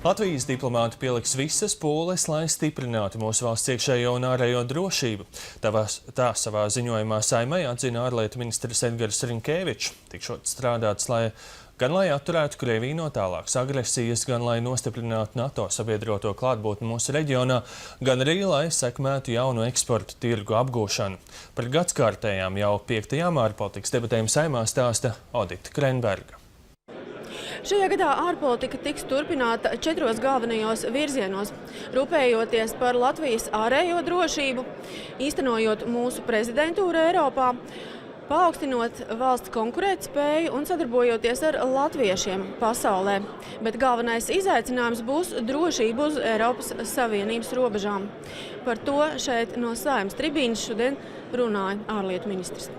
Latvijas diplomāti pieliks visas pūles, lai stiprinātu mūsu valsts iekšējo un ārējo drošību. Tā savā ziņojumā Saeimai atzina ārlietu ministrs Edgars Rinkēvičs. Tikšot strādāts, gan lai atturētu Krieviju no tālākas agresijas, gan lai nostiprinātu NATO sabiedroto klātbūtni mūsu reģionā, gan arī lai sekmētu jaunu eksporta tirgu apgūšanu. Par gadskārtējām jau 5. ārpolitikas debatēm Saeimā stāsta Odita Krenberga. Šajā gadā ārpolitika tiks turpināta 4 galvenajos virzienos, rūpējoties par Latvijas ārējo drošību, īstenojot mūsu prezidentūru Eiropā, paaugstinot valsts konkurētspēju un sadarbojoties ar latviešiem pasaulē. Bet galvenais izaicinājums būs drošība uz Eiropas Savienības robežām. Par to šeit no Saeimas tribīnes šodien runāja ārlietu ministrs.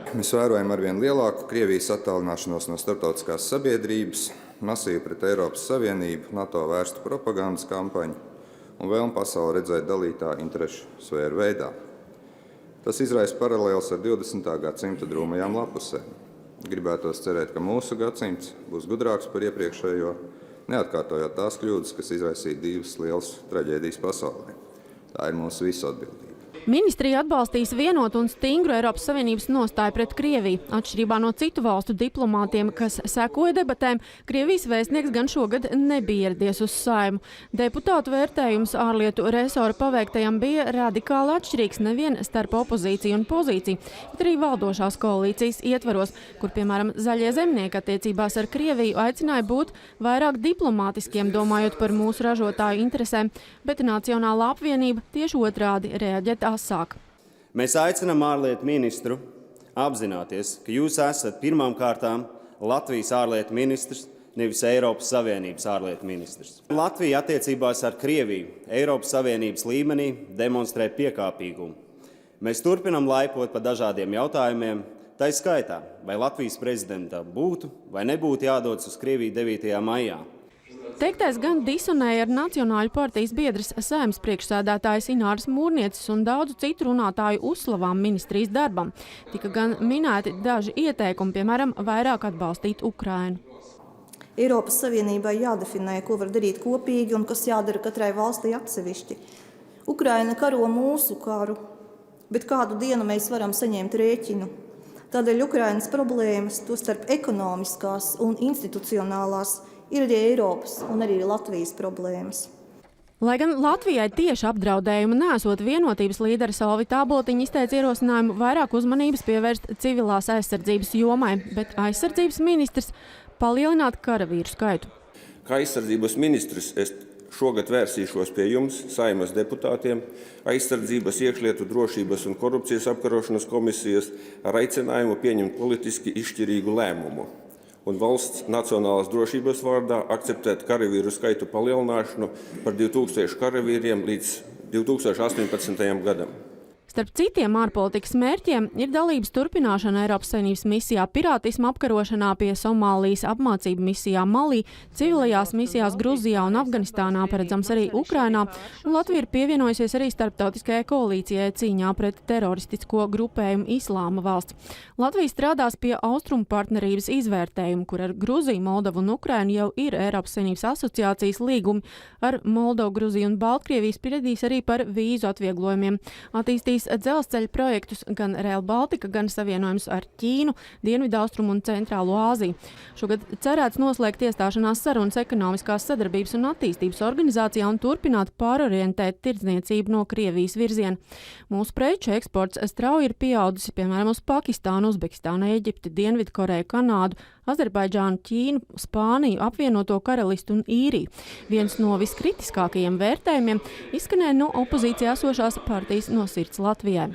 Mēs vērojam arvien lielāku Krievijas attālināšanos no starptautiskās sabiedrības, masīvu pret Eiropas Savienību, NATO vērstu propagandas kampaņu un vēlmi pasauli redzēt dalītā interešu sfēru veidā. Tas izraisa paralēles ar 20. gadsimta drūmajām lapusēm. Gribētos cerēt, ka mūsu gadsimts būs gudrāks par iepriekšējo, neatkārtojot tās kļūdas, kas izraisīja 2 lielas traģēdijas pasaulē. Tā ir mūsu visu atbildība. Ministrija atbalstīs vienotu un stingru Eiropas Savienības nostāju pret Krieviju. Atšķirībā no citu valstu diplomātiem, kas sekoja debatēm, Krievijas vēstnieks gan šogad nebija ieradies uz Saeimu. Deputātu vērtējums ārlietu resora paveiktajam bija radikāli atšķirīgs nevien starp opozīciju un pozīciju, bet arī valdošās koalīcijas ietvaros, kur, piemēram, zaļie zemnieki attiecībās ar Krieviju aicināja būt vairāk diplomātiskiem, domājot par mūsu ražotāju interesēm, bet Nacionālā apvienība tieši otrādi reaģēt asāk. Mēs aicinām ārlietu ministru apzināties, ka jūs esat pirmām kārtām Latvijas ārlietu ministrs, nevis Eiropas Savienības ārlietu ministrs. Latvija attiecībās ar Krieviju Eiropas Savienības līmenī demonstrē piekāpīgumu. Mēs turpinam laipot pa dažādiem jautājumiem, tai skaitā, vai Latvijas prezidentam būtu vai nebūtu jādodas uz Krieviju 9. maijā. Teiktais gan disonēja ar Nacionāļu partijas biedras Saeimas priekšsēdētājas Ināras Mūrnieces un daudzu citu runātāju uzslavām ministrijas darbam. Tika gan minēti daži ieteikumi, piemēram, vairāk atbalstīt Ukrainu. Eiropas Savienībai jādefinē, ko var darīt kopīgi un kas jādara katrai valstī atsevišķi. Ukraina karo mūsu karu, bet kādu dienu mēs varam saņemt rēķinu. Tādēļ Ukrainas problēmas, tostarp ekonomiskās un institucionālās, ir arī Eiropas un arī Latvijas problēmas. Lai gan Latvijai tieši apdraudējumu nesot vienotības līdera Solvita Āboltiņa izteica ierosinājumu vairāk uzmanības pievērst civilās aizsardzības jomai, bet aizsardzības ministrs palielināt karavīru skaitu. Kā aizsardzības ministrs es šogad vērsīšos pie jums, Saeimas deputātiem, aizsardzības, iekšlietu, drošības un korupcijas apkarošanas komisijas ar aicinājumu pieņemt politiski izšķirīgu lēmumu un valsts nacionālās drošības vārdā akceptēt karavīru skaitu palielināšanu par 2000 karavīriem līdz 2018. gadam. Starp citiem ārpolitikas mērķiem ir dalības turpināšana Eiropas Savienības misijā pirātisma apkarošanā, pie Somālijas apmācību misijā Malī, civilajās misijās Gruzijā un Afganistānā, paredzams arī Ukrainā, un Latvija ir pievienojusies arī starptautiskajai koalīcijai cīņā pret teroristisko grupējumu Islāma valsts. Latvija strādās pie austrumu partnerības izvērtējumu, kur ar Gruziju, Moldovu un Ukrainu jau ir Eiropas Savienības asociācijas līgumi. Ar Moldovu, Gruziju un Baltkrieviju spriedīs arī par vīzu atvieglojumiem. Attīstīs dzelzceļa projektus gan Rail Baltica, gan savienojums ar Ķīnu, Dienvidaustrumu un Centrālo Āziju. Šogad cerēts noslēgt iestāšanās sarunas ekonomiskās sadarbības un attīstības organizācijā un turpināt pārorientēt tirdzniecību no Krievijas virziena. Mūsu preču eksports strauji ir pieaudzis, piemēram, uz Pakistānu, Uzbekistānu, Eģipti, Dienvidkoreju, Kanādu, Azerbaidžānu, Ķīnu, Spāniju, Apvienoto Karalistu un Īriju. Viens no viskritiskākajiem vērtējumiem izskanēja no opozīcijā esošās partijas No sirds Latvijai.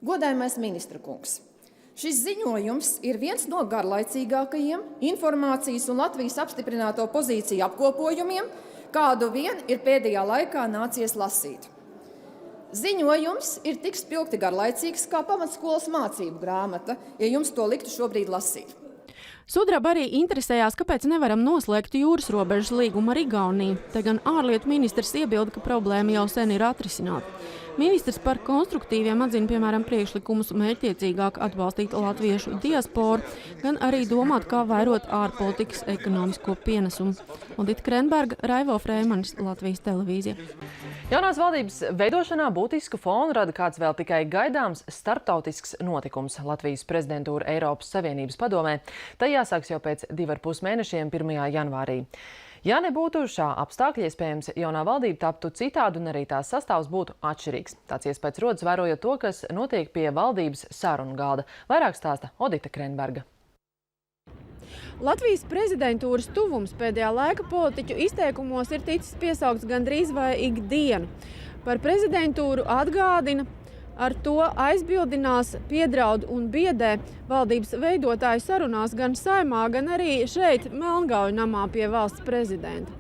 Godājamais ministra kungs, šis ziņojums ir viens no garlaicīgākajiem informācijas un Latvijas apstiprināto pozīciju apkopojumiem, kādu vien ir pēdējā laikā nācies lasīt. Ziņojums ir tik spilgti garlaicīgs kā pamatskolas mācību grāmata, ja jums to liktu šobrīd lasīt. Sudraba arī interesējās, kāpēc nevaram noslēgt jūras robežas līgumu ar Igauniju. Te gan ārlietu ministrs iebilda, ka problēma jau sen ir atrisināta. Ministrs par konstruktīviem atzina, piemēram, priekšlikumus mērķtiecīgāk atbalstīt latviešu diasporu, gan arī domāt, kā vairot ārpolitikas ekonomisko pienesumu. Odita Krenberga, Raivo Freimanis, Latvijas televīzija. Jaunās valdības veidošanā būtisku fonu rada kāds vēl tikai gaidāms starptautisks notikums - Latvijas prezidentūra Eiropas Savienības padomē. Tā jāsāks jau pēc 2,5 mēnešiem 1. janvārī. Ja nebūtu šā apstākļa, iespējams, jaunā valdība taptu citādi un arī tās sastāvs būtu atšķirīgs. Tāds iespējas rodas vērojot to, kas notiek pie valdības sarunu galda. Vairāk stāsta Odita Krenberga. Latvijas prezidentūras tuvums pēdējā laika politiķu izteikumos ir ticis piesaukts gandrīz vai ikdienu. Par prezidentūru atgādina, ar to aizbildinās, piedraud un biedē valdības veidotāju sarunās gan Saeimā, gan arī šeit Melngauju namā pie valsts prezidenta.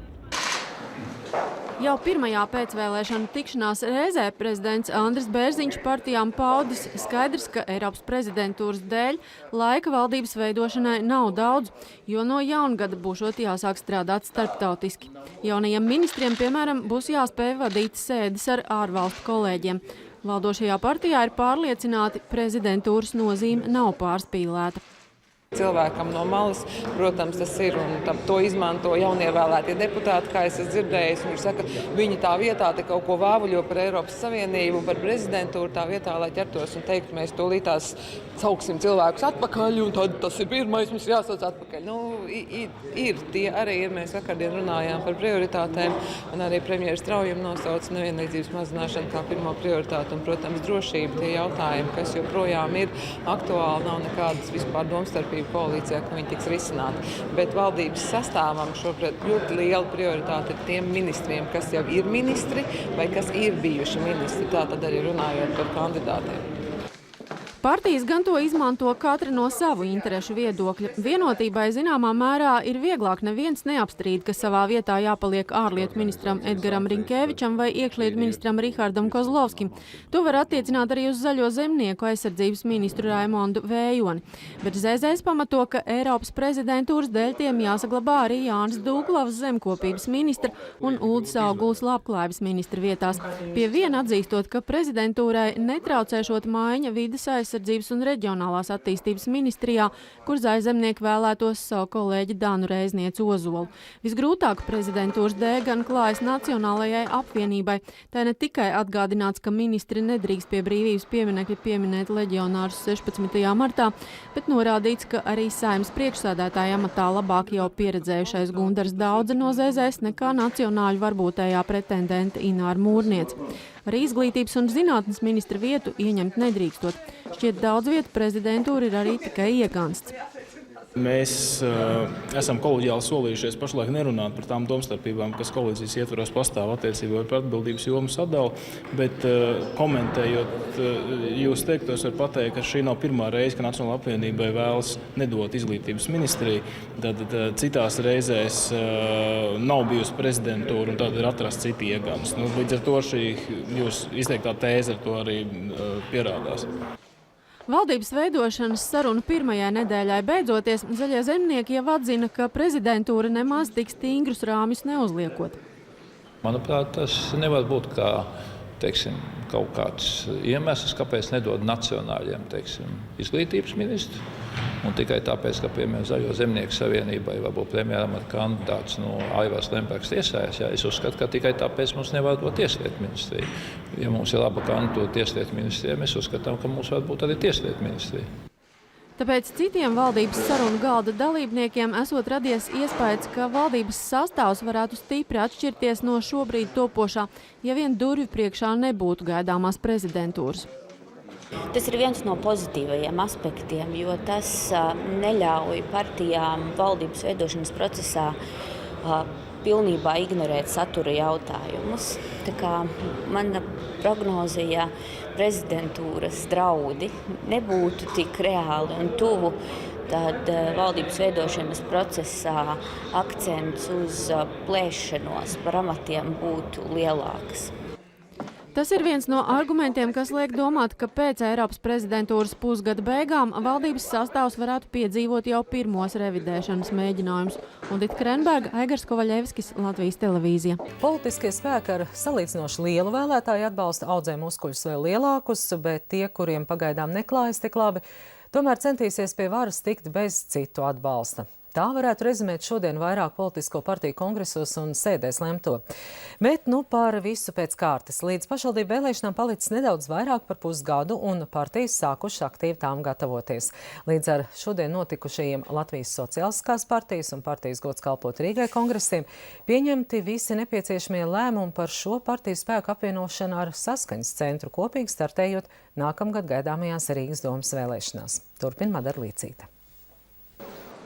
Jau pirmajā pēcvēlēšanu tikšanās reizē prezidents Andris Bērziņš partijām paudis skaidrs, ka Eiropas prezidentūras dēļ laika valdības veidošanai nav daudz, jo no jaungada būšot jāsāk strādāt starptautiski. Jaunajiem ministriem, piemēram, būs jāspēj vadīt sēdes ar ārvalstu kolēģiem. Valdošajā partijā ir pārliecināti, prezidentūras nozīme nav pārspīlēta. Cilvēkam no malas, protams, tas ir, un to izmanto jaunievēlētie deputāti, kā es esmu dzirdējis. Viņi saka, viņi tā vietā te kaut ko vāvuļo par Eiropas Savienību, par prezidentūru, tā vietā, lai ķertos un teikt, mēs tūlītās sauksim cilvēkus atpakaļ, un tad tas ir pirmais, mums jāsauc atpakaļ. Tie arī ir. Mēs vakardien runājām par prioritātēm, un arī premjeras Straujam nosauca nevienlīdzības mazināšanu kā pirmo prioritātu, un, protams, drošība, tie jautājumi, kas joprojām ir aktuāli, nav nekādas vispār domstarpības koalīcijā, ka viņi tiks risināti. Bet valdības sastāvam šobrīd ļoti liela prioritāte ir tiem ministriem, kas jau ir ministri vai kas ir bijuši ministri. Tā tad arī runājot par kandidātiem. Partijas gan to izmanto katra no savu interešu viedokļa. Vienotībai zināmā mērā ir vieglāk, neviens neapstrīd, ka savā vietā jāpaliek ārlietu ministram Edgaram Rinkēvičam vai iekšlietu ministram Rihardam Kozlovskim. To var attiecināt arī uz zaļo zemnieku aizsardzības ministru Raimondu Vējoni. Bet Zēzējs pamato, ka Eiropas prezidentūras dēļ tiem jāsaglabā arī Jānis Dūglavs zemkopības ministra un Uldis Auguls labklājības ministra vietās. Pie viena atzīstot, ka prezidentūrai netraucēšot maiņa vides aizsardzības un reģionālās attīstības ministrijā, kur Zaļzemnieki vēlētos savu kolēģi Danu Reiznieci Ozolu. Visgrūtāk prezidentūras dēļ gan klājas Nacionālajai apvienībai. Tā ne tikai atgādināts, ka ministri nedrīkst pie brīvības pieminekļa pieminēt leģionārus 16. martā, bet norādīts, ka arī Saeimas priekšsēdētāja amatā labāk jau pieredzējušais Gundars Daudze no Zēzēs nekā nacionāļu varbūtējā pretendente Ināra Mūrniece. Arī izglītības un zinātnes ministra vietu ieņemt nedrīkstot. Šķiet, daudz vietu prezidentūra ir arī tikai iegansts. Mēs esam kolēģiāli solījušies pašlaik nerunāt par tām domstarpībām, kas koalīcijas ietvaros pastāv attiecībā par atbildības jomu sadalu, bet komentējot jūs teiktos, var pateikt, ka šī nav pirmā reize, ka Nacionālajai apvienībai vēlas nedot izglītības ministriju. Tad citās reizēs nav bijusi prezidentūra un tad ir atrasts citi iegansti. Līdz ar to šī jūs izteiktā tēze ar to arī pierādās. Valdības veidošanas sarunu pirmajai nedēļai beidzoties, Zaļie zemnieki jau atzina, ka prezidentūra nemaz tik stingrus rāmjus neuzliekot. Manuprāt, tas nevar būt kā kaut kāds iemesls, kāpēc nedod nacionāļiem izglītības ministru. Un tikai tāpēc, ka, piemēram, Zaļo zemnieku savienībai varbūt premjeramata kandidāts no Aivars Lembergs tiesājas, es uzskatu, ka tikai tāpēc mums nevar dot tieslietu ministriju. Ja mums ir laba kandidatūra tieslietu ministrijai, mēs uzskatām, ka mums var būt arī tieslietu ministrija. Tāpēc citiem valdības sarunu galda dalībniekiem esot radies iespējas, ka valdības sastāvs varētu stipri atšķirties no šobrīd topošā, ja vien durvju priekšā nebūtu gaidāmās prezidentūras. Tas ir viens no pozitīvajiem aspektiem, jo tas neļauj partijām valdības veidošanas procesā pilnībā ignorēt satura jautājumus. Tā kā mana prognoze, ja prezidentūras draudi nebūtu tik reāli un tuvu, tad valdības veidošanas procesā akcents uz plēšanos par amatiem būtu lielāks. Tas ir viens no argumentiem, kas liek domāt, ka pēc Eiropas prezidentūras pusgada beigām valdības sastāvs varētu piedzīvot jau pirmos revidēšanas mēģinājumus. Udita Krenberga, Aigars Kovaļevskis, Latvijas televīzija. Politiskie spēki ar salīdzinoši lielu vēlētāju atbalstu audzē muskuļus vēl lielākus, bet tie, kuriem pagaidām neklājas tik labi, tomēr centīsies pie varas tikt bez citu atbalsta. Tā varētu rezumēt šodien vairāk politisko partiju kongresos un sēdēs lemto. Bet par visu pēc kārtas. Līdz pašvaldību vēlēšanām palicis nedaudz vairāk par pusgadu un partijas sākuši aktīvi tām gatavoties. Līdz ar šodien notikušajiem Latvijas Sociālistiskās partijas un partijas Gods kalpot Rīgai kongresiem pieņemti visi nepieciešamie lēmumi par šo partiju spēku apvienošanu ar Saskaņas centru, kopīgi startējot nākamgad gaidāmajās Rīgas domas vēlēšanās. Turpina Madara Līcīte.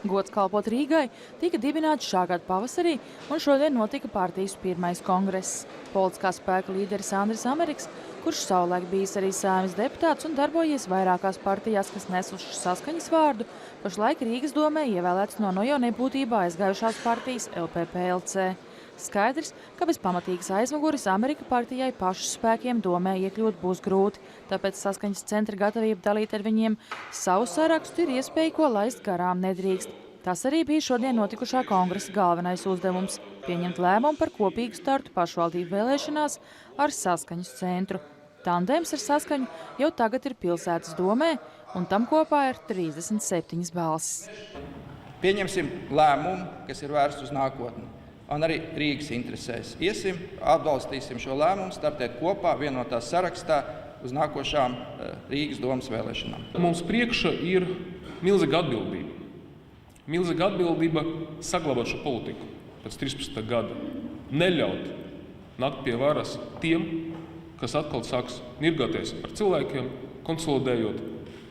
Gods kalpot Rīgai tika dibināts šā gada pavasarī, un šodien notika partijas pirmais kongress. Politiskā spēka līderis Andris Ameriks, kurš savulaik bijis arī Saeimas deputāts un darbojies vairākās partijās, kas nesuši Saskaņas vārdu, pašlaik Rīgas domē ievēlēts no jau nebūtībā aizgājušās partijas LPPLC. Skaidrs, ka bez pamatīgas aizmugures Amerika partijai pašu spēkiem domē iekļūt būs grūti, tāpēc Saskaņas centra gatavība dalīt ar viņiem savu sarakstu ir iespēja, ko laist garām nedrīkst. Tas arī bija šodien notikušā kongresa galvenais uzdevums – pieņemt lēmumu par kopīgu startu pašvaldību vēlēšanās ar Saskaņas centru. Tandems ar Saskaņu jau tagad ir pilsētas domē, un tam kopā ir 37 balsis. Pieņemsim lēmumu, kas ir vērsts uz nākotni. Un arī Rīgas interesēs. Iesim, atbalstīsim šo lēmumu, startēt kopā vienotā sarakstā uz nākošām Rīgas domas vēlēšanām. Mums priekšā ir milzīga atbildība. Milzīga atbildība saglabāt šo politiku pēc 13. gada. Neļaut nākt pie varas tiem, kas atkal sāks nirgāties ar cilvēkiem, konsolidējot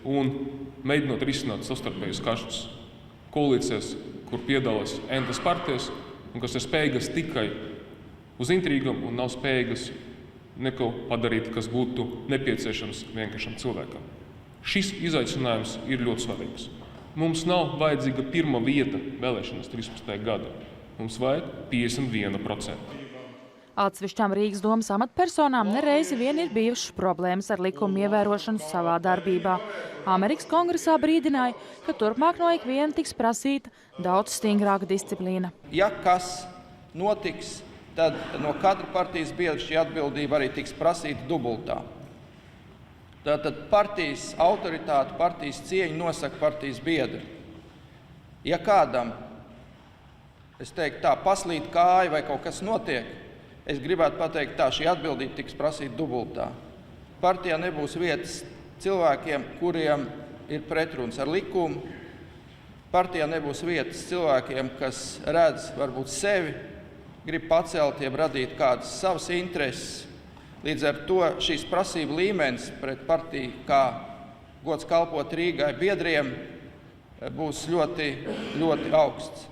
un mēģinot risināt savstarpējus kašķus. Koalīcijas, kur piedalās entas partijas, un kas ir spējīgas tikai uz intrīgam un nav spējīgas neko padarīt, kas būtu nepieciešams vienkāršam cilvēkam. Šis izaicinājums ir ļoti svarīgs. Mums nav vajadzīga pirmā vieta vēlēšanas 13. gada. Mums vajag 51%. Atsevišķām Rīgas domas amatpersonām nereizi vien ir bijušas problēmas ar likumu ievērošanu savā darbībā. Amerikas kongresā brīdināja, ka turpmāk no ikviena tiks prasīta daudz stingrāka disciplīna. Ja kas notiks, tad no katra partijas biedra šī atbildība arī tiks prasīta dubultā. Tātad partijas autoritāte, partijas cieņa nosaka partijas biedri. Ja kādam, es teiktu tā, paslīd kāja vai kaut kas notiek, es gribētu pateikt tā, šī atbildība tiks prasīta dubultā. Partijā nebūs vietas cilvēkiem, kuriem ir pretruns ar likumu. Partijā nebūs vietas cilvēkiem, kas redz varbūt sevi, grib pacelt, jeb radīt kādas savas intereses. Līdz ar to šīs prasību līmenis pret partiju, kā Gods kalpot Rīgai biedriem, būs ļoti, ļoti augsts.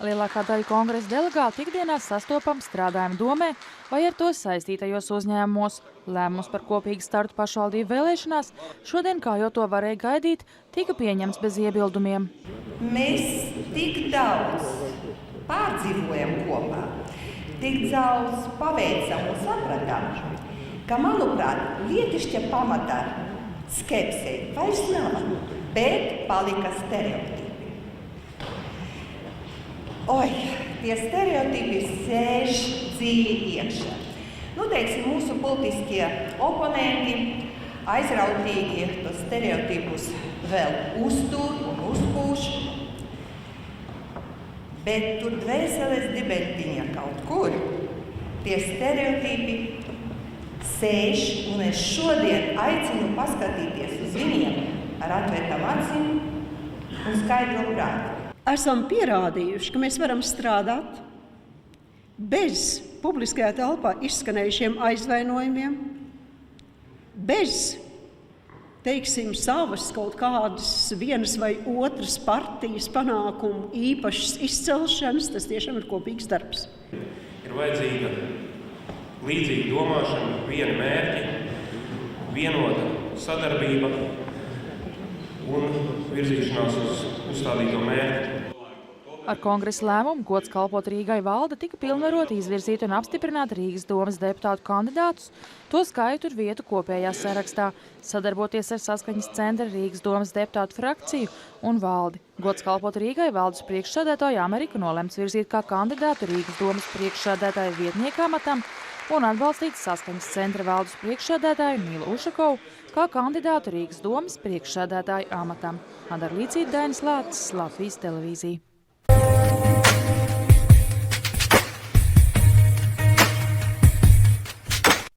Lielākā daļa kongresa delegātu ikdienās sastopama strādājuma domē vai ar to saistītajos uzņēmumos. Lēmums par kopīgu startu pašvaldību vēlēšanās šodien, kā jau to varēja gaidīt, tika pieņemts bez iebildumiem. Mēs tik daudz pārdzīvojam kopā, tik daudz paveicam un sapratām, ka, manuprāt, lietišķa pamatā skepsei vairs nav, bet palika stereotipi. Tie stereotipi sēž dziļi iekšā. Teiksim, mūsu politiskie oponenti aizrautīgi tos stereotipus vēl uztur un uzpūš, bet tur dvēseles dibentiņa kaut kur tie stereotipi sēž, un es šodien aicinu paskatīties uz viņiem ar atvērtām acīm un skaidru prātu. Esam pierādījuši, ka mēs varam strādāt bez publiskajā telpā izskanējušiem aizvainojumiem, bez, teiksim, savas kaut kādas vienas vai otras partijas panākumu īpašas izcelšanas. Tas tiešām ir kopīgs darbs. Ir vajadzīga līdzīga domāšana, viena mērķi, vienota sadarbība un virzīšanās uz uzstādīto mērķi. Ar kongresa lēmumu gods kalpot Rīgai valde tika pilnvaroti izvirzīt un apstiprināt Rīgas domas deputātu kandidātus, to skaitu un vietu kopējā sarakstā, sadarboties ar Saskaņas centra Rīgas domas deputātu frakciju un valdi. Gods kalpot Rīgai valdes priekšsēdētāju Ameriku nolemts virzīt kā kandidātu Rīgas domas priekšsēdētāju vietnieka amatam un atbalstīt Saskaņas centra valdes priekšsēdētāju Milu Ušakovu kā kandidātu Rīgas domas priekšsēdētāju amatam. Madara Līcīte, Dainis Lācis, Latvijas televīzija.